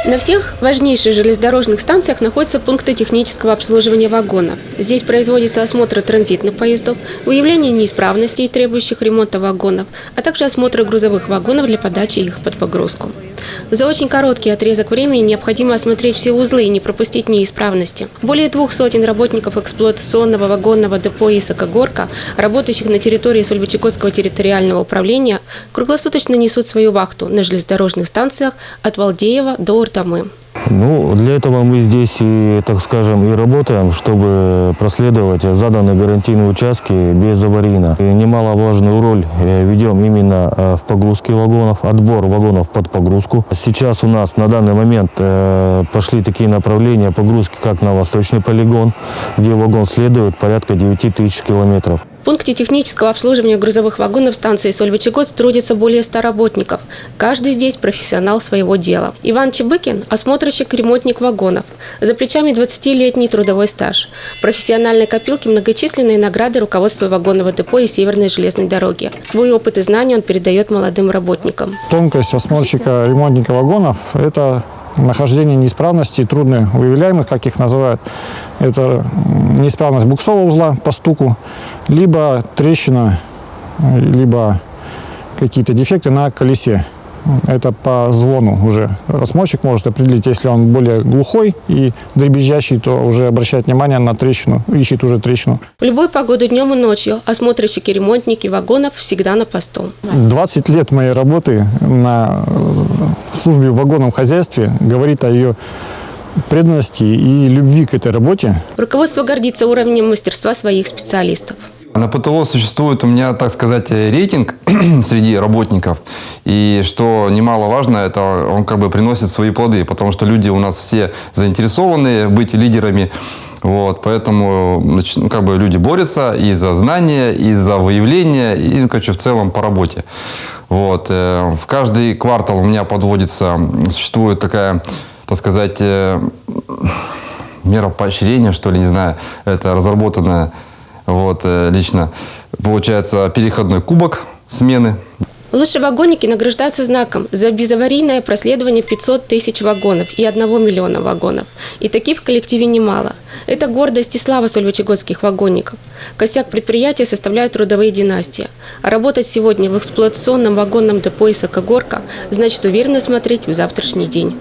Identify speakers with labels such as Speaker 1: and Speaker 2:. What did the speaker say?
Speaker 1: На всех важнейших железнодорожных станциях находятся пункты технического обслуживания вагонов. Здесь производится осмотр транзитных поездов, выявление неисправностей, требующих ремонта вагонов, а также осмотр грузовых вагонов для подачи их под погрузку. За очень короткий отрезок времени необходимо осмотреть все узлы и не пропустить неисправности. Более 200 работников эксплуатационного вагонного депо «Исака-Горка», работающих на территории Сольвычегодского территориального управления, круглосуточно несут свою вахту на железнодорожных станциях от Валдеева до Уртамы.
Speaker 2: Для этого мы здесь и, так скажем, и работаем, чтобы проследовать заданные гарантийные участки безаварийно. И немаловажную роль ведем именно в погрузке вагонов, отбор вагонов под погрузку. Сейчас у нас на данный момент пошли такие направления погрузки, как на Восточный полигон, где вагон следует порядка 9000 километров.
Speaker 1: В пункте технического обслуживания грузовых вагонов станции Сольвычегодск трудится более 100 работников. Каждый здесь профессионал своего дела. Иван Чебыкин – осмотрщик, ремонтник вагонов. За плечами 20-летний трудовой стаж. Профессиональной копилки многочисленные награды руководства вагонного депо и Северной железной дороги. Свой опыт и знания он передает молодым работникам.
Speaker 3: Тонкость осмотрщика, ремонтника вагонов – это нахождение неисправностей, трудно выявляемых, как их называют. Это неисправность буксового узла по стуку, либо трещина, либо какие-то дефекты на колесе. Это по звону уже осмотрщик может определить. Если он более глухой и дребезжащий, то уже обращает внимание на трещину, ищет уже трещину.
Speaker 1: В любую погоду днем и ночью осмотрщики, ремонтники вагонов всегда на посту.
Speaker 3: 20 лет моей работы на службе в вагонном хозяйстве говорит о ее преданности и любви к этой работе.
Speaker 1: Руководство гордится уровнем мастерства своих специалистов.
Speaker 4: На ПТО существует у меня, так сказать, рейтинг среди работников. И что немаловажно, это он как бы приносит свои плоды, потому что люди у нас все заинтересованы быть лидерами. Поэтому как бы люди борются и за знания, и за выявление, и в целом по работе. В каждый квартал у меня существует такая, так сказать, мера поощрения, что ли, не знаю, это разработанная лично. Получается переходной кубок смены.
Speaker 1: Лучшие вагонники награждаются знаком за безаварийное проследование 500 тысяч вагонов и 1 миллиона вагонов. И таких в коллективе немало. Это гордость и слава сольвычегодских вагонников. Костяк предприятия составляют трудовые династии. А работать сегодня в эксплуатационном вагонном депо «Исака-Горка» значит уверенно смотреть в завтрашний день.